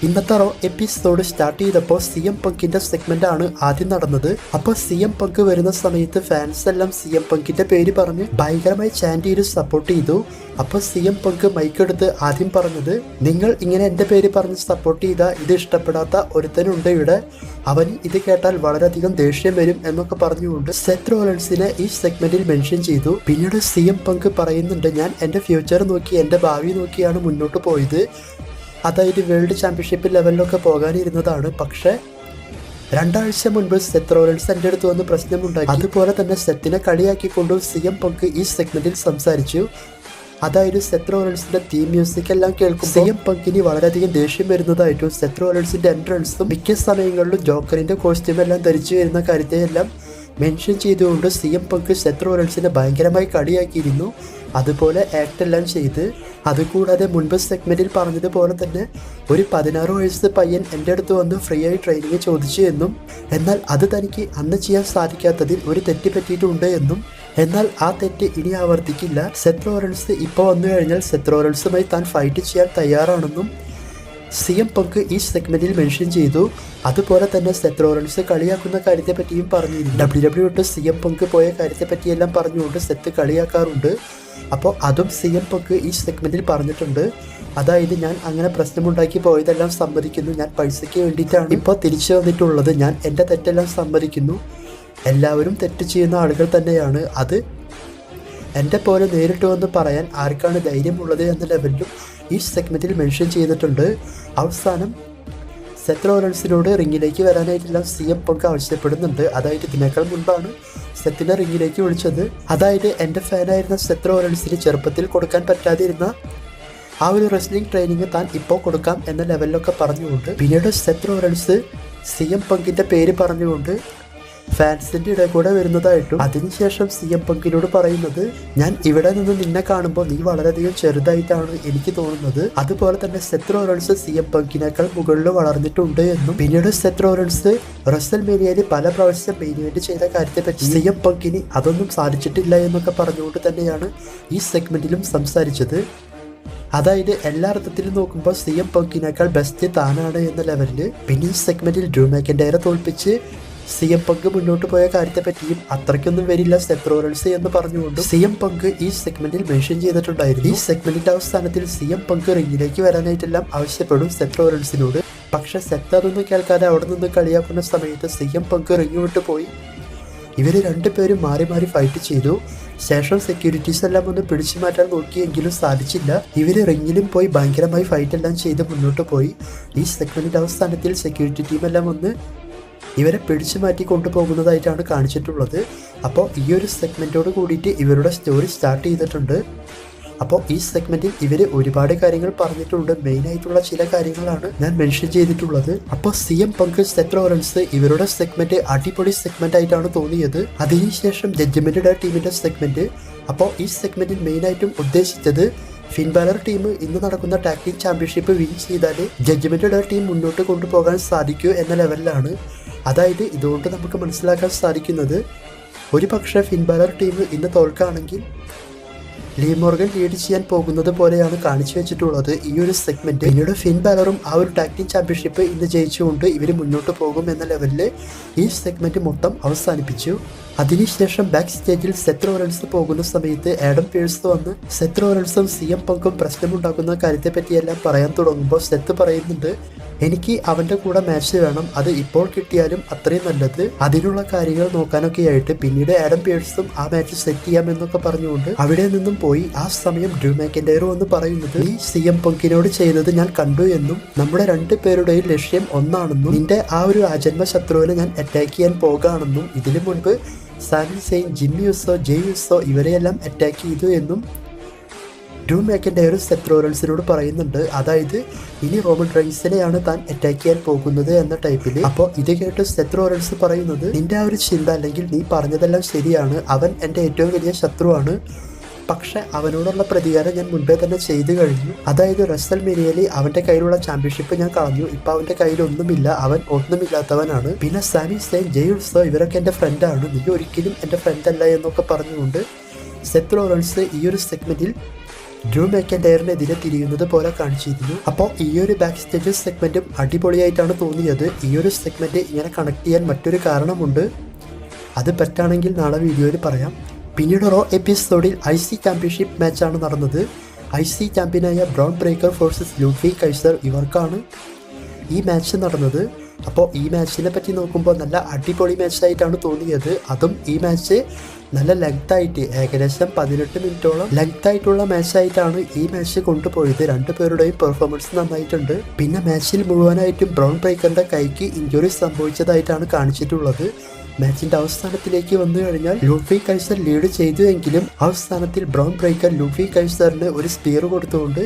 ഇന്നത്തെ raw episode start ചെയ്തപ്പോൾ CM പങ്കിന്റെ segment ആണ് ആദ്യം നടന്നത്. അപ്പോൾ CM പങ്ക് വരുന്ന സമയത്ത് ഫാൻസ് എല്ലാം CM പങ്കിന്റെ പേര് പറഞ്ഞ് ഭയങ്കരമായി ചാൻഡ് ചെയ്ത് സപ്പോർട്ട് ചെയ്തു. അപ്പോൾ CM പങ്ക് മൈക്ക് എടുത്ത് ആദ്യം പറഞ്ഞത്, നിങ്ങൾ ഇങ്ങനെ എൻ്റെ പേര് പറഞ്ഞ് സപ്പോർട്ട് ചെയ്താൽ ഇത് ഇഷ്ടപ്പെടാത്ത ഒരുത്തനുണ്ട് ഇവിടെ, അവന് ഇത് കേട്ടാൽ വളരെയധികം ദേഷ്യം വരും എന്നൊക്കെ പറഞ്ഞുകൊണ്ട് സെത്ത് റോളൻസിനെ ഈ സെഗ്മെന്റിൽ മെൻഷൻ ചെയ്തു. പിന്നീട് CM പങ്ക് പറയുന്നുണ്ട്, ഞാൻ എൻ്റെ ഫ്യൂച്ചർ നോക്കി എൻ്റെ ഭാവി നോക്കിയാണ് മുന്നോട്ട് പോയത്. അതായത് വേൾഡ് ചാമ്പ്യൻഷിപ്പ് ലെവലിലൊക്കെ പോകാനിരുന്നതാണ്. പക്ഷേ 2 ആഴ്ച മുൻപ് സെത്ത് റോളൻസ് എൻ്റെ അടുത്ത് വന്ന് പ്രശ്നമുണ്ടായി. അതുപോലെ തന്നെ സെത്തിനെ കളിയാക്കിക്കൊണ്ടും CM പങ്ക് ഈ സെഗ്മെന്റിൽ സംസാരിച്ചു. അതായത് സെത്ത് റോളൻസിന്റെ തീം മ്യൂസിക് എല്ലാം കേൾക്കും CM പങ്കിന് വളരെയധികം ദേഷ്യം വരുന്നതായിട്ടും സെത്ത് റോളൻസിന്റെ എൻട്രൻസും മിക്ക സമയങ്ങളിലും ജോക്കറിന്റെ കോസ്റ്റ്യൂം എല്ലാം ധരിച്ചു വരുന്ന കാര്യത്തെയെല്ലാം മെൻഷൻ ചെയ്തുകൊണ്ട് CM പങ്ക് സെത്ത് റോളൻസിനെ ഭയങ്കരമായി കളിയാക്കിയിരുന്നു. അതുപോലെ ആക്ട് എല്ലാം ചെയ്ത്, അതുകൂടാതെ മുൻപ് സെഗ്മെന്റിൽ പറഞ്ഞതുപോലെ തന്നെ ഒരു 16 വയസ്സ് പയ്യൻ എൻ്റെ അടുത്ത് വന്ന് ഫ്രീ ആയി ട്രെയിനിങ് ചോദിച്ചു എന്നും, എന്നാൽ അത് തനിക്ക് അന്ന് ചെയ്യാൻ സാധിക്കാത്തതിൽ ഒരു തെറ്റ് പറ്റിയിട്ടുണ്ട് എന്നും, എന്നാൽ ആ തെറ്റ് ഇനി ആവർത്തിക്കില്ല. സെത്ത് റോളൻസ് ഇപ്പോൾ വന്നു കഴിഞ്ഞാൽ സെത്ത് റോളൻസുമായി താൻ ഫൈറ്റ് ചെയ്യാൻ തയ്യാറാണെന്നും CM പങ്ക് ഈ സെഗ്മെന്റിൽ മെൻഷൻ ചെയ്തു. അതുപോലെ തന്നെ സെത്ത് റോളൻസ് കളിയാക്കുന്ന കാര്യത്തെ പറ്റിയും പറഞ്ഞിരുന്നു. WWE തൊട്ട് CM പങ്ക് പോയ കാര്യത്തെ പറ്റിയെല്ലാം പറഞ്ഞുകൊണ്ട് സെത്ത് കളിയാക്കാറുണ്ട്. അപ്പോൾ അതും CM പങ്ക് ഈ സെഗ്മെന്റിൽ പറഞ്ഞിട്ടുണ്ട്. അതായത്, ഞാൻ അങ്ങനെ പ്രശ്നമുണ്ടാക്കി പോയതെല്ലാം സമ്മതിക്കുന്നു, ഞാൻ പൈസയ്ക്ക് വേണ്ടിയിട്ടാണ് ഇപ്പോൾ തിരിച്ചു വന്നിട്ടുള്ളത്, ഞാൻ എൻ്റെ തെറ്റെല്ലാം സമ്മതിക്കുന്നു, എല്ലാവരും തെറ്റ് ചെയ്യുന്ന ആളുകൾ തന്നെയാണ്, അത് എൻ്റെ പോലെ നേരിട്ട് വന്ന് പറയാൻ ആർക്കാണ് ധൈര്യമുള്ളത് എന്ന ലെവലിലും ഈ സെഗ്മെന്റിൽ മെൻഷൻ ചെയ്തിട്ടുണ്ട്. അവസാനം സെത്ത് റോളൻസിനോട് റിങ്ങിലേക്ക് വരാനായിട്ടെല്ലാം CM പങ്ക് ആവശ്യപ്പെടുന്നുണ്ട്. അതായത് ഇതിനേക്കാൾ മുൻപാണ് സെത്തിനെ റിങ്ങിലേക്ക് വിളിച്ചത്. അതായത് എൻ്റെ ഫാനായിരുന്ന സെത്ത് റോളൻസിന് ചെറുപ്പത്തിൽ കൊടുക്കാൻ പറ്റാതിരുന്ന ആ ഒരു റെസ്ലിംഗ് ട്രെയിനിങ് താൻ ഇപ്പോൾ കൊടുക്കാം എന്ന ലെവലിലൊക്കെ പറഞ്ഞുകൊണ്ട് പിന്നീട് സെത്ത് റോളൻസ് CM പങ്കിൻ്റെ പേര് പറഞ്ഞുകൊണ്ട് ഫാൻസിൻ്റെ ഇടയിൽ കൂടെ വരുന്നതായിട്ടും അതിനുശേഷം CM പങ്കിനോട് പറയുന്നത്, ഞാൻ ഇവിടെ നിന്ന് നിന്നെ കാണുമ്പോൾ നീ വളരെയധികം ചെറുതായിട്ടാണ് എനിക്ക് തോന്നുന്നത്, അതുപോലെ തന്നെ സെത്ത് റോളൻസ് CM പങ്കിനേക്കാൾ മുകളിൽ വളർന്നിട്ടുണ്ട് എന്നും, പിന്നീട് സെത്ത് റോളൻസ് റെസൽമേനിയയിൽ പല പ്രാവശ്യം മെയിൻ ഇവന്റ് ചെയ്ത കാര്യത്തെപ്പറ്റി CM പങ്കിന് അതൊന്നും സാധിച്ചിട്ടില്ല എന്നൊക്കെ പറഞ്ഞുകൊണ്ട് തന്നെയാണ് ഈ സെഗ്മെന്റിലും സംസാരിച്ചത്. അതായത് എല്ലാ അർത്ഥത്തിലും നോക്കുമ്പോൾ CM പങ്കിനേക്കാൾ ബെസ്റ്റ് താനാണ് എന്ന ലെവലിൽ. പിന്നെ ഈ സെഗ്മെന്റിൽ ഡ്രൂ മാക്കിൻടയറെ തോൽപ്പിച്ച് CM പങ്ക് മുന്നോട്ട് പോയ കാര്യത്തെ പറ്റിയും അത്രയ്ക്കൊന്നും വരില്ല സെത്ത് റോളൻസ് എന്ന് പറഞ്ഞുകൊണ്ട് CM പങ്ക് ഈ സെഗ്മെന്റിൽ മെൻഷൻ ചെയ്തിട്ടുണ്ടായിരുന്നു. ഈ സെഗ്മെന്റിന്റെ അവസാനത്തിൽ CM പങ്ക് റിങ്ങിലേക്ക് വരാനായിട്ടെല്ലാം ആവശ്യപ്പെടും സെത്ത് റോളൻസിനോട്. പക്ഷെ സെത്ത് അതൊന്നും കേൾക്കാതെ അവിടെ നിന്ന് കളിയാക്കുന്ന സമയത്ത് CM പങ്ക് റിങ് വിട്ട് പോയി. ഇവർ രണ്ടുപേരും മാറി മാറി ഫൈറ്റ് ചെയ്തു. ശേഷം സെക്യൂരിറ്റീസ് എല്ലാം ഒന്ന് പിടിച്ചു മാറ്റാൻ നോക്കിയെങ്കിലും സാധിച്ചില്ല. ഇവര് റിങ്ങിലും പോയി ഭയങ്കരമായി ഫൈറ്റ് എല്ലാം ചെയ്ത് മുന്നോട്ട് പോയി. ഈ സെഗ്മെന്റിന്റെ അവസാനത്തിൽ സെക്യൂരിറ്റി ടീമെല്ലാം ഒന്ന് ഇവരെ പിടിച്ചു മാറ്റി കൊണ്ടുപോകുന്നതായിട്ടാണ് കാണിച്ചിട്ടുള്ളത്. അപ്പോൾ ഈ ഒരു സെഗ്മെന്റോട് കൂടിയിട്ട് ഇവരുടെ സ്റ്റോറി സ്റ്റാർട്ട് ചെയ്തിട്ടുണ്ട്. അപ്പോൾ ഈ സെഗ്മെന്റിൽ ഇവർ ഒരുപാട് കാര്യങ്ങൾ പറഞ്ഞിട്ടുണ്ട്. മെയിനായിട്ടുള്ള ചില കാര്യങ്ങളാണ് ഞാൻ മെൻഷൻ ചെയ്തിട്ടുള്ളത്. അപ്പോൾ CM പങ്ക് സെത്ത് റോളൻസ് ഇവരുടെ സെഗ്മെന്റ് അടിപൊളി സെഗ്മെന്റ് ആയിട്ടാണ് തോന്നിയത്. അതിനുശേഷം ജഡ്ജ്മെന്റ് ഡേ ടീമിന്റെ സെഗ്മെന്റ്. അപ്പോൾ ഈ സെഗ്മെന്റിൽ മെയിനായിട്ടും ഉദ്ദേശിച്ചത് ഫിൻ ബാലർ ടീം ഇന്ന് നടക്കുന്ന ടാഗ് ടീം ചാമ്പ്യൻഷിപ്പ് വിൻ ചെയ്താൽ ജഡ്ജ്മെന്റ് ഡേ ടീം മുന്നോട്ട് കൊണ്ടുപോകാൻ സാധിക്കൂ എന്ന ലെവലിലാണ്. അതായത് ഇതുകൊണ്ട് നമുക്ക് മനസ്സിലാക്കാൻ സാധിക്കുന്നത്, ഒരു പക്ഷേ ഫിൻ ബാലർ ടീം ഇന്ന് തോൽക്കുകയാണെങ്കിൽ ലീ മോർഗൻ ലീഡ് ചെയ്യാൻ പോകുന്നത് പോലെയാണ് കാണിച്ചു വെച്ചിട്ടുള്ളത് ഈ ഒരു സെഗ്മെന്റ്. പിന്നീട് ഫിൻ ബാലറും ആ ഒരു ടാഗ് ടീം ചാമ്പ്യൻഷിപ്പ് ഇന്ന് ജയിച്ചുകൊണ്ട് ഇവർ മുന്നോട്ട് പോകും എന്ന ലെവലിൽ ഈ സെഗ്മെന്റ് മൊത്തം അവസാനിപ്പിച്ചു. അതിനുശേഷം ബാക്ക് സ്റ്റേജിൽ സെത്ത് റോളൻസ് പോകുന്ന സമയത്ത് ആഡം പേഴ്സ് വന്ന് സെത്ത് റോളൻസും CM പങ്കും പ്രശ്നമുണ്ടാക്കുന്ന കാര്യത്തെ പറ്റിയെല്ലാം പറയാൻ തുടങ്ങുമ്പോൾ സെത്ത് പറയുന്നുണ്ട്, എനിക്ക് അവൻ്റെ കൂടെ മാച്ച് വേണം, അത് ഇപ്പോൾ കിട്ടിയാലും അത്രയും നല്ലത്, അതിനുള്ള കാര്യങ്ങൾ നോക്കാനൊക്കെ ആയിട്ട്. പിന്നീട് ആഡം പേഴ്സും ആ മാച്ച് സെറ്റ് ചെയ്യാമെന്നൊക്കെ പറഞ്ഞുകൊണ്ട് അവിടെ നിന്നും പോയി. ആ സമയം ഡ്രൂ മാക്കിൻടയർ വന്ന് പറയുന്നത്, നീ CM പങ്കിനോട് ചെയ്യുന്നത് ഞാൻ കണ്ടു എന്നും നമ്മുടെ 2 പേരുടെയും ലക്ഷ്യം ഒന്നാണെന്നും നിന്റെ ആ ഒരു ആജന്മ ശത്രുവിനെ ഞാൻ അറ്റാക്ക് ചെയ്യാൻ പോകുകയാണെന്നും, ഇതിനു മുൻപ് സാമി സെയിൻ, ജിമ്മി യുസോ, ജെയ് യുസോ ഇവരെയെല്ലാം അറ്റാക്ക് ചെയ്തു എന്നും ഡ്രൂ മാക്കിൻടയർ സെത്ത് റോളൻസിനോട് പറയുന്നുണ്ട്. അതായത് ഇനി റോമൻ റെയിൻസിനെയാണ് താൻ അറ്റാക്ക് ചെയ്യാൻ പോകുന്നത് എന്ന ടൈപ്പിൽ. അപ്പോൾ ഇത് കേട്ട് സെത്ത് റോളൻസ് പറയുന്നത്, നിന്റെ ആ ഒരു ചിന്ത അല്ലെങ്കിൽ നീ പറഞ്ഞതെല്ലാം ശരിയാണ്, അവൻ എൻ്റെ ഏറ്റവും വലിയ ശത്രുവാണ്, പക്ഷെ അവനോടുള്ള പ്രതികാരം ഞാൻ മുൻപേ തന്നെ ചെയ്തു കഴിഞ്ഞു. അതായത് റെസൽമേനിയയിൽ അവൻ്റെ കയ്യിലുള്ള ചാമ്പ്യൻഷിപ്പ് ഞാൻ കളഞ്ഞു, ഇപ്പം അവൻ്റെ കയ്യിൽ ഒന്നുമില്ല, അവൻ ഒന്നുമില്ലാത്തവനാണ്. പിന്നെ സാമി സെയിൻ, ജെയ് ഉസോ ഇവരൊക്കെ എൻ്റെ ഫ്രണ്ടാണ്, നീ ഒരിക്കലും എൻ്റെ ഫ്രണ്ട് അല്ല എന്നൊക്കെ പറഞ്ഞുകൊണ്ട് സെത്ത് റോളൻസ് ഈ ഒരു സെഗ്മെന്റിൽ ഡ്രൂ മെക്കൻഡയറിനെതിരെ തിരിയുന്നത് പോലെ കാണിച്ചിരുന്നു. അപ്പോൾ ഈ ഒരു ബാക്ക് സ്റ്റേജ് സെഗ്മെന്റും അടിപൊളിയായിട്ടാണ് തോന്നിയത്. ഈ ഒരു സെഗ്മെന്റ് ഇങ്ങനെ കണക്ട് ചെയ്യാൻ മറ്റൊരു കാരണമുണ്ട്, അത് പറ്റാണെങ്കിൽ നാളെ വീഡിയോയിൽ പറയാം. പിന്നീട് റോ എപ്പിസോഡിൽ IC ചാമ്പ്യൻഷിപ്പ് മാച്ചാണ് നടന്നത്. IC ചാമ്പ്യനായ ബ്രോൺ ബ്രേക്കർ ഫോഴ്സസ് ലൂഡ്വിഗ് കൈസർ ഇവർക്കാണ് ഈ മാച്ച് നടന്നത്. അപ്പോൾ ഈ മാച്ചിനെ പറ്റി നോക്കുമ്പോൾ നല്ല അടിപൊളി മാച്ചായിട്ടാണ് തോന്നിയത്. അതും ഈ മാച്ച് നല്ല ലെങ്തായിട്ട് ഏകദേശം 18 മിനിറ്റോളം ലെങ്തായിട്ടുള്ള മാച്ചായിട്ടാണ് ഈ മാച്ച് കൊണ്ടുപോയത്. രണ്ടുപേരുടെയും പെർഫോമൻസ് നന്നായിട്ടുണ്ട്. പിന്നെ മാച്ചിൽ മുഴുവനായിട്ടും ബ്രൗൺ ബ്രേക്കറിന്റെ കൈക്ക് ഇഞ്ചുറി സംഭവിച്ചതായിട്ടാണ് കാണിച്ചിട്ടുള്ളത്. മാച്ചിന്റെ അവസാനത്തിലേക്ക് വന്നു കഴിഞ്ഞാൽ ലൂഡ്വിഗ് കൈസർ ലീഡ് ചെയ്തു എങ്കിലും അവസാനത്തിൽ ബ്രൗൺ ബ്രേക്കർ ലൂഡ്വിഗ് കൈസറിന് ഒരു സ്പീർ കൊടുത്തുകൊണ്ട്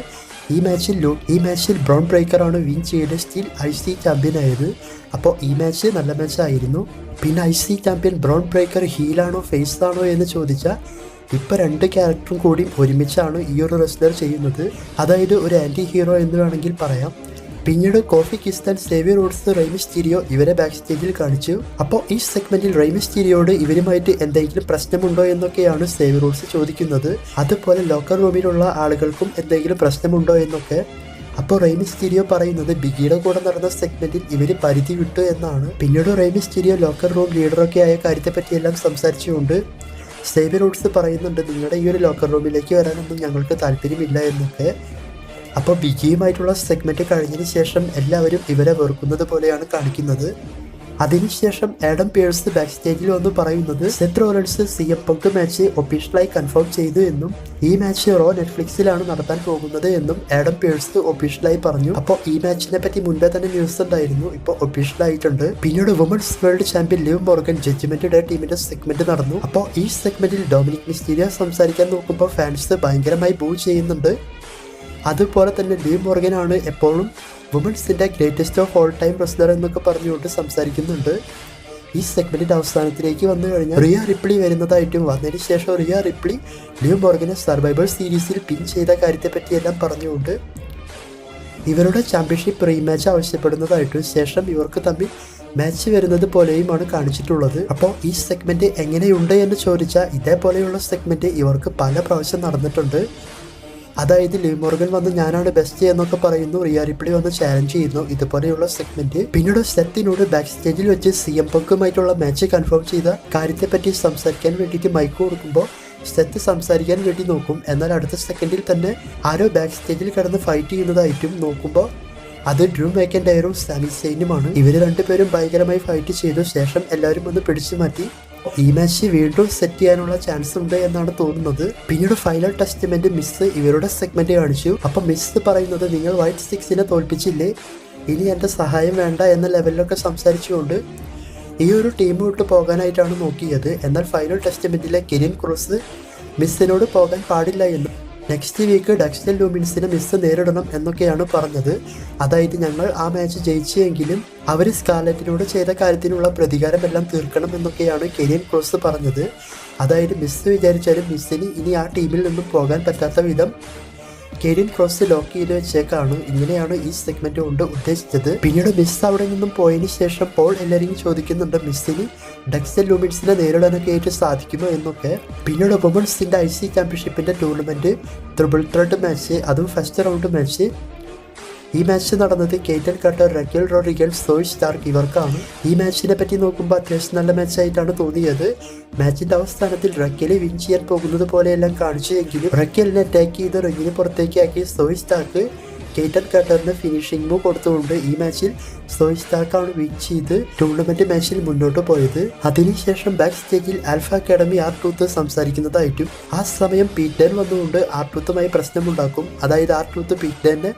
ഈ മാച്ചിൽ ബ്രൗൺ ബ്രേക്കറാണ് വിൻ ചെയ്ത് സ്റ്റിൽ IC ചാമ്പ്യനായത്. അപ്പോൾ ഈ മാച്ച് നല്ല മാച്ചായിരുന്നു. പിന്നെ IC ചാമ്പ്യൻ ബ്രൗൺ ബ്രേക്കർ ഹീലാണോ ഫേസ് ആണോ എന്ന് ചോദിച്ചാൽ ഇപ്പോൾ രണ്ട് ക്യാരക്ടറും കൂടി ഒരുമിച്ചാണ് ഈ ഒരു റെസ്ലർ ചെയ്യുന്നത്. അതായത് ഒരു ആൻറ്റി ഹീറോ എന്ന് വേണമെങ്കിൽ പറയാം. പിന്നീട് കോഫി കിസ്താൻ സേവിയർ റൂട്സ് റെയ് മിസ്റ്റീരിയോ ഇവരെ ബാക്ക് സ്റ്റേജിൽ കാണിച്ചു. അപ്പോൾ ഈ സെഗ്മെന്റിൽ റെയ് മിസ്റ്റീരിയോട് ഇവരുമായിട്ട് എന്തെങ്കിലും പ്രശ്നമുണ്ടോ എന്നൊക്കെയാണ് സേവിയർ റൂട്സ് ചോദിക്കുന്നത്. അതുപോലെ ലോക്കർ റൂമിലുള്ള ആളുകൾക്കും എന്തെങ്കിലും പ്രശ്നമുണ്ടോ എന്നൊക്കെ. അപ്പോൾ റെയ് മിസ്റ്റീരിയോ പറയുന്നത് ബിഗിയുടെ കൂടെ നടന്ന സെഗ്മെന്റിൽ ഇവർ പരിധി വിട്ടു എന്നാണ്. പിന്നീട് റെയ് മിസ്റ്റീരിയോ ലോക്കർ റൂം ലീഡറൊക്കെ ആയ കാര്യത്തെപ്പറ്റിയെല്ലാം സംസാരിച്ചുകൊണ്ട് സേവിയർ റൂട്സ് പറയുന്നുണ്ട് നിങ്ങളുടെ ഈ ഒരു ലോക്കർ റൂമിലേക്ക് വരാനൊന്നും ഞങ്ങൾക്ക് താല്പര്യമില്ല എന്നൊക്കെ. അപ്പോൾ ബിഗിയുമായിട്ടുള്ള സെഗ്മെന്റ് കഴിഞ്ഞതിന് ശേഷം എല്ലാവരും ഇവരെ വെറുക്കുന്നത് പോലെയാണ് കാണിക്കുന്നത്. അതിനുശേഷം ആഡം പിയേഴ്സ് ബാക്ക് സ്റ്റേജിൽ വന്ന് പറയുന്നത് സെത്ത് റോളൻസ് CM പങ്ക് മാച്ച് ഒഫീഷ്യലായി കൺഫേം ചെയ്തു എന്നും ഈ മാച്ച് റോ നെറ്റ്ഫ്ലിക്സിലാണ് നടത്താൻ പോകുന്നത് എന്നും ആഡം പിയേഴ്സ് ഒഫീഷ്യലായി പറഞ്ഞു. അപ്പോൾ ഈ മാച്ചിനെ പറ്റി മുൻപേ തന്നെ ന്യൂസ് ഉണ്ടായിരുന്നു, ഇപ്പോൾ ഒഫീഷ്യലായിട്ടുണ്ട്. പിന്നീട് women's world champion Liv Morgan judgment day ടീമിന്റെ സെഗ്മെന്റ് നടന്നു. അപ്പോൾ ഈ സെഗ്മെന്റിൽ ഡൊമിനിക് മിസ്റ്റീരിയോ സംസാരിക്കാൻ നോക്കുമ്പോൾ ഫാൻസ് ഭയങ്കരമായി ബൂ ചെയ്യുന്നുണ്ട്. അതുപോലെ തന്നെ ലിവ് മോർഗനാണ് എപ്പോഴും വുമൻസിൻ്റെ greatest of all time wrestler എന്നൊക്കെ പറഞ്ഞുകൊണ്ട് സംസാരിക്കുന്നുണ്ട്. ഈ സെഗ്മെന്റിന്റെ അവസാനത്തിലേക്ക് വന്നു കഴിഞ്ഞാൽ റിയ റിപ്ലി വരുന്നതായിട്ടും വന്നതിന് ശേഷം റിയ റിപ്ലി ലിവ് മോർഗനെ സർവൈവർ സീരീസിൽ പിൻ ചെയ്ത കാര്യത്തെപ്പറ്റിയെല്ലാം പറഞ്ഞുകൊണ്ട് ഇവരുടെ ചാമ്പ്യൻഷിപ്പ് റീമാച്ച് ആവശ്യപ്പെടുന്നതായിട്ടും ശേഷം ഇവർക്ക് തമ്മിൽ മാച്ച് വരുന്നത് പോലെയുമാണ് കാണിച്ചിട്ടുള്ളത്. അപ്പോൾ ഈ സെഗ്മെന്റ് എങ്ങനെയുണ്ട് എന്ന് ചോദിച്ചാൽ ഇതേപോലെയുള്ള സെഗ്മെന്റ് ഇവർക്ക് പല പ്രാവശ്യം നടന്നിട്ടുണ്ട്. അതായത് ലിവ് മോർഗൻ വന്ന് ഞാനാണ് ബെസ്റ്റ് എന്നൊക്കെ പറയുന്നു, റിയ റിപ്ലി വന്ന് ചാലഞ്ച് ചെയ്യുന്നു, ഇതുപോലെയുള്ള സെഗ്മെന്റ്. പിന്നീട് സെത്തിനോട് ബാക്ക് സ്റ്റേജിൽ വെച്ച് CM പങ്കുമായിട്ടുള്ള മാച്ച് കൺഫേം ചെയ്ത കാര്യത്തെപ്പറ്റി സംസാരിക്കാൻ വേണ്ടിയിട്ട് മൈക്ക് കൊടുക്കുമ്പോൾ സെത്ത് സംസാരിക്കാൻ വേണ്ടി നോക്കും. എന്നാൽ അടുത്ത സെക്കൻഡിൽ തന്നെ ആരോ ബാക്ക് സ്റ്റേജിൽ കിടന്ന് ഫൈറ്റ് ചെയ്യുന്നതായിട്ടും നോക്കുമ്പോൾ അത് ഡ്രൂ മെക്കൻഡയറും സാമി സെയിനുമാണ്. ഇവർ രണ്ടുപേരും ഭയങ്കരമായി ഫൈറ്റ് ചെയ്തു. ശേഷം എല്ലാവരും ഒന്ന് പിടിച്ചു മാറ്റി. ഈ മാച്ച് വീണ്ടും സെറ്റ് ചെയ്യാനുള്ള ചാൻസ് ഉണ്ട് എന്നാണ് തോന്നുന്നത്. പിന്നീട് ഫൈനൽ ടെസ്റ്റ്മെന്റ് മിസ് ഇവരുടെ സെഗ്മെന്റ് കാണിച്ചു. അപ്പൊ മിസ് പറയുന്നത് നിങ്ങൾ വൈറ്റ് സിക്സിനെ തോൽപ്പിച്ചില്ലേ, ഇനി എൻ്റെ സഹായം വേണ്ട എന്ന ലെവലിലൊക്കെ സംസാരിച്ചുകൊണ്ട് ഈ ഒരു ടീം വിട്ട് പോകാനായിട്ടാണ് നോക്കിയത്. എന്നാൽ ഫൈനൽ ടെസ്റ്റ്മെന്റിലെ കെരിയൻ ക്രോസ് മിസ്സിനോട് പോകാൻ പാടില്ല എന്നും നെക്സ്റ്റ് വീക്ക് ഡക്സ്റ്റൽ ലൂമിൻസിനെ മിസ് നേരിടണം എന്നൊക്കെയാണ് പറഞ്ഞത്. അതായത് ഞങ്ങൾ ആ മാച്ച് ജയിച്ചെങ്കിലും അവർ സ്കാർലറ്റിനോട് ചെയ്ത കാര്യത്തിനുള്ള പ്രതികാരമെല്ലാം തീർക്കണം എന്നൊക്കെയാണ് കെരിയൻ ക്രോസ് പറഞ്ഞത്. അതായത് മിസ് വിചാരിച്ചാലും മിസ്സിന് ഇനി ആ ടീമിൽ നിന്നും പോകാൻ പറ്റാത്ത വിധം കെരിയൻ ക്രോസ് ലോക്ക് ചെയ്ത് വെച്ചേക്കാണ്. ഇങ്ങനെയാണ് ഈ സെഗ്മെന്റ് കൊണ്ട് ഉദ്ദേശിച്ചത്. പിന്നീട് മിസ് അവിടെ നിന്നും പോയതിന് ശേഷം പോൾ എല്ലറിങ് ചോദിക്കുന്നുണ്ട് മിസ്സിന് ഡക്സ്റ്റൽ ലൂമിൻസിനെ നേരിടാനൊക്കെ ആയിട്ട് സാധിക്കുമോ എന്നൊക്കെ. പിന്നീട് വുമൻസിന്റെ IC ചാമ്പ്യൻഷിപ്പിന്റെ ടൂർണമെന്റ് ട്രിപ്പിൾ ത്രെഡ് മാച്ച്, അതും ഫസ്റ്റ് റൗണ്ട് മാച്ച്. ഈ മാച്ച് നടന്നത് കേറ്റൻ കട്ടർ, റക്കൽ റോഡ്രിഗസ്, സോയ് സ്റ്റാർക്ക് ഇവർക്കാണ്. ഈ മാച്ചിനെ പറ്റി നോക്കുമ്പോൾ അത്യാവശ്യം നല്ല മാച്ചായിട്ടാണ് തോന്നിയത്. മാച്ചിന്റെ അവസാനത്തിൽ റക്കലെ വിൻ ചെയ്യാൻ പോകുന്നത് പോലെയെല്ലാം കാണിച്ചെങ്കിലും റക്കലിനെ അറ്റാക്ക് ചെയ്ത് റിങ്ങിന് പുറത്തേക്ക് ആക്കി സോയ് സ്റ്റാർക്ക് കേറ്റൻ കട്ടറിന് ഫിനിഷിംഗ് മൂവ് കൊടുത്തുകൊണ്ട് ഈ മാച്ചിൽ സോയ് സ്റ്റാർക്കാണ് വിൻ ചെയ്ത് ടൂർണമെന്റ് മാച്ചിൽ മുന്നോട്ട് പോയത്. അതിനുശേഷം ബാക്ക് സ്റ്റേജിൽ ആൽഫ അക്കാഡമി R-Truth സംസാരിക്കുന്നതായിട്ടും ആ സമയം പീറ്റർ വന്നുകൊണ്ട് R-Truthുമായി പ്രശ്നമുണ്ടാക്കും. അതായത് R-Truth പീറ്ററിനെ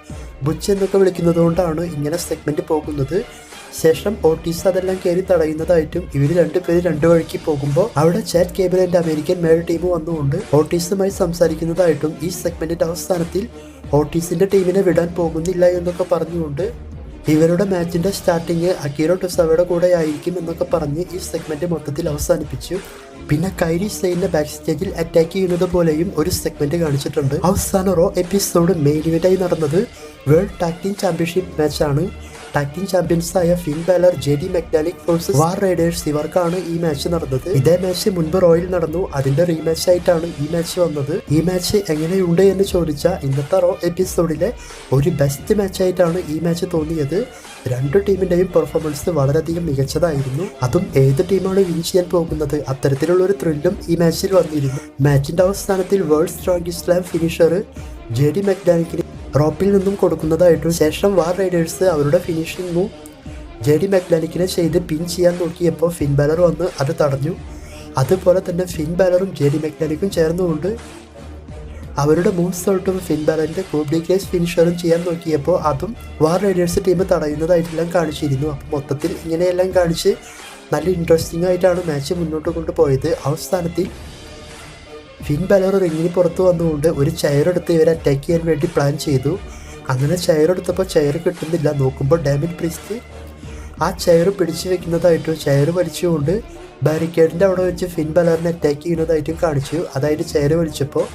ബുച്ച് എന്നൊക്കെ വിളിക്കുന്നത് കൊണ്ടാണ് ഇങ്ങനെ സെഗ്മെന്റ് പോകുന്നത്. ശേഷം ഓട്ടീസ് അതെല്ലാം കയറി തടയുന്നതായിട്ടും ഇവർ രണ്ടുപേര് രണ്ടു വഴിക്ക് പോകുമ്പോൾ അവിടെ ചാറ്റ് കേബിളിന്റെ അമേരിക്കൻ മേൽ ടീം വന്നുകൊണ്ട് ഓട്ടീസുമായി സംസാരിക്കുന്നതായിട്ടും ഈ സെഗ്മെന്റിന്റെ അവസാനത്തിൽ ഓട്ടീസിന്റെ ടീമിനെ വിടാൻ പോകുന്നില്ല എന്നൊക്കെ പറഞ്ഞുകൊണ്ട് ഇവരുടെ മാച്ചിന്റെ സ്റ്റാർട്ടിങ് അക്കീറോ ടുസാവയുടെ കൂടെ ആയിരിക്കും എന്നൊക്കെ പറഞ്ഞ് ഈ സെഗ്മെന്റ് മൊത്തത്തിൽ അവസാനിപ്പിച്ചു. പിന്നെ കൈരി സെയിനെ ബാക്ക് സ്റ്റേജിൽ അറ്റാക്ക് ചെയ്യുന്നത് പോലെയും ഒരു സെഗ്മെന്റ് കാണിച്ചിട്ടുണ്ട്. അവസാന റോ എപ്പിസോഡ് മെയിൻ ഇവന്റായി നടന്നത് വേൾഡ് ടാഗ് ടീം ചാമ്പ്യൻഷിപ്പ് മാച്ചാണ്. ടാഗ് ടീം ചാമ്പ്യൻസ് ആയ Finn Balor, JD McDonagh versus War Raiders ഇവർക്കാണ് ഈ മാച്ച് നടന്നത്. ഇതേ മാച്ച് മുൻപ് റോയിൽ നടന്നു. അതിന്റെ റീമാച്ച് ആയിട്ടാണ് ഈ മാച്ച് വന്നത്. ഈ മാച്ച് എങ്ങനെയുണ്ട് എന്ന് ചോദിച്ചാൽ ഇന്നത്തെ റോ എപ്പിസോഡിലെ ഒരു ബെസ്റ്റ് മാച്ച് ആയിട്ടാണ് ഈ മാച്ച് തോന്നിയത്. രണ്ടു ടീമിന്റെയും പെർഫോമൻസ് വളരെയധികം മികച്ചതായിരുന്നു. അതും ഏത് ടീമാണ് വിൻ ചെയ്യാൻ പോകുന്നത് അത്തരത്തിലുള്ള ഒരു ത്രില്ലും ഈ മാച്ചിൽ വന്നിരുന്നു. മാച്ചിന്റെ അവസാനത്തിൽ world strongest slam finisher JD മെക്ഡാനിക്കിന് റോപ്പിൽ നിന്നും കൊടുക്കുന്നതായിട്ടും ശേഷം വാർ റൈഡേഴ്സ് അവരുടെ ഫിനിഷിംഗും ജെഡി മെക്ഡാനിക്കിനെ ചെയ്ത് പിൻ ചെയ്യാൻ നോക്കിയപ്പോൾ ഫിൻ ബാലർ വന്ന് അത് തടഞ്ഞു. അതുപോലെ തന്നെ ഫിൻ ബാലറും ജെഡി മെക്ഡാനിക്കും ചേർന്നുകൊണ്ട് അവരുടെ മൂവ് സോൾട്ടും ഫിൻ ബാലറിന്റെ കോംപ്ലിക്കേറ്റ് ഫിനിഷറും ചെയ്യാൻ നോക്കിയപ്പോൾ അതും വാർ റൈഡേഴ്സ് ടീം തടയുന്നതായിട്ടെല്ലാം കാണിച്ചിരുന്നു. അപ്പോൾ മൊത്തത്തിൽ ഇങ്ങനെയെല്ലാം കാണിച്ച് നല്ല ഇൻട്രസ്റ്റിംഗ് ആയിട്ടാണ് മാച്ച് മുന്നോട്ട് കൊണ്ടുപോയത്. അവസാനത്തിൽ ഫിൻ ബാലർ റിങ്ങിന് പുറത്ത് വന്നുകൊണ്ട് ഒരു ചെയർ എടുത്ത് ഇവരെ അറ്റാക്ക് ചെയ്യാൻ വേണ്ടി പ്ലാൻ ചെയ്തു. അങ്ങനെ ചെയർ എടുത്തപ്പോൾ ചെയർ കിട്ടുന്നില്ല. നോക്കുമ്പോൾ ഡാമിൻ പ്രീസ്റ്റ് ആ ചെയർ പിടിച്ചു വെക്കുന്നതായിട്ടും ചെയർ വലിച്ചുകൊണ്ട് ബാരിക്കേഡിൻ്റെ അവിടെ വെച്ച് ഫിൻ ബാലറിനെ അറ്റാക്ക് ചെയ്യുന്നതായിട്ടും കാണിച്ചു. അതായത് ചെയർ വലിച്ചപ്പോൾ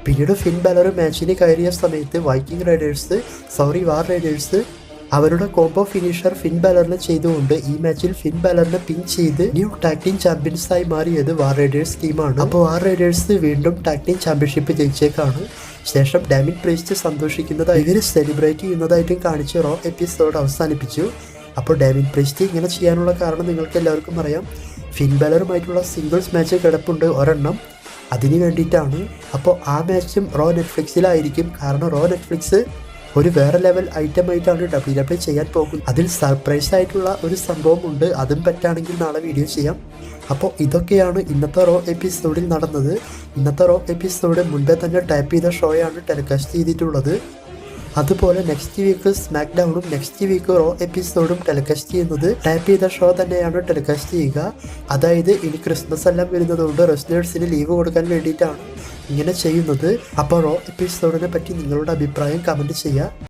പിന്നീട് ഫിൻ ബാലർ മാച്ചിന് കയറിയ സമയത്ത് വാർ റൈഡേഴ്സ് അവരുടെ കോംബോ ഫിനിഷർ ഫിൻ ബാലറിനെ ചെയ്തുകൊണ്ട് ഈ മാച്ചിൽ ഫിൻ ബാലറിനെ പിൻ ചെയ്ത് ന്യൂ ടാഗ് ടീം ചാമ്പ്യൻസ് ആയി മാറിയത് വാർ റൈഡേഴ്സ് ടീമാണ്. അപ്പോൾ വാർ റൈഡേഴ്സ് വീണ്ടും ടാഗ് ടീം ചാമ്പ്യൻഷിപ്പ് ജയിച്ചേക്കാണ്. ശേഷം ഡാമിൻ പ്രീസ്റ്റ് സന്തോഷിക്കുന്നതായി ഇവർ സെലിബ്രേറ്റ് ചെയ്യുന്നതായിട്ടും കാണിച്ച് റോ എപ്പിസോഡ് അവസാനിപ്പിച്ചു. അപ്പോൾ ഡാമിൻ പ്രീസ്റ്റ് ഇങ്ങനെ ചെയ്യാനുള്ള കാരണം നിങ്ങൾക്ക് എല്ലാവർക്കും അറിയാം. ഫിൻ ബാലറുമായിട്ടുള്ള സിംഗിൾസ് മാച്ച് കിടപ്പുണ്ട് ഒരെണ്ണം, അതിന് വേണ്ടിയിട്ടാണ്. അപ്പോൾ ആ മാച്ചും റോ നെറ്റ്ഫ്ലിക്സിലായിരിക്കും. കാരണം റോ നെറ്റ്ഫ്ലിക്സ് ഒരു വേറെ ലെവൽ ഐറ്റം ആയിട്ടാണ് WWE ചെയ്യാൻ പോകുന്നത്. അതിൽ സർപ്രൈസ് ആയിട്ടുള്ള ഒരു സംഭവം ഉണ്ട്. അതും പറ്റുകയാണെങ്കിൽ നാളെ വീഡിയോ ചെയ്യാം. അപ്പോൾ ഇതൊക്കെയാണ് ഇന്നത്തെ റോ എപ്പിസോഡിൽ നടന്നത്. ഇന്നത്തെ റോ എപ്പിസോഡ് മുൻപേ തന്നെ ടാപ്പ് ചെയ്ത ഷോയാണ് ടെലികാസ്റ്റ് ചെയ്തിട്ടുള്ളത്. അതുപോലെ നെക്സ്റ്റ് വീക്ക് സ്മാക്ക് ഡൗണും നെക്സ്റ്റ് വീക്ക് റോ എപ്പിസോഡും ടെലികാസ്റ്റ് ചെയ്യുന്നത് ടാപ്പ് ചെയ്ത ഷോ തന്നെയാണ് ടെലികാസ്റ്റ് ചെയ്യുക. അതായത് ഇനി ക്രിസ്മസ് എല്ലാം വരുന്നതുകൊണ്ട് റെസ്ലേഴ്സിന് ലീവ് കൊടുക്കാൻ വേണ്ടിയിട്ടാണ് ഇങ്ങനെ ചെയ്യുന്നത്. അപ്പോൾ റോ എപ്പിസോഡിനെ പറ്റി നിങ്ങളുടെ അഭിപ്രായം കമൻറ്റ് ചെയ്യുക.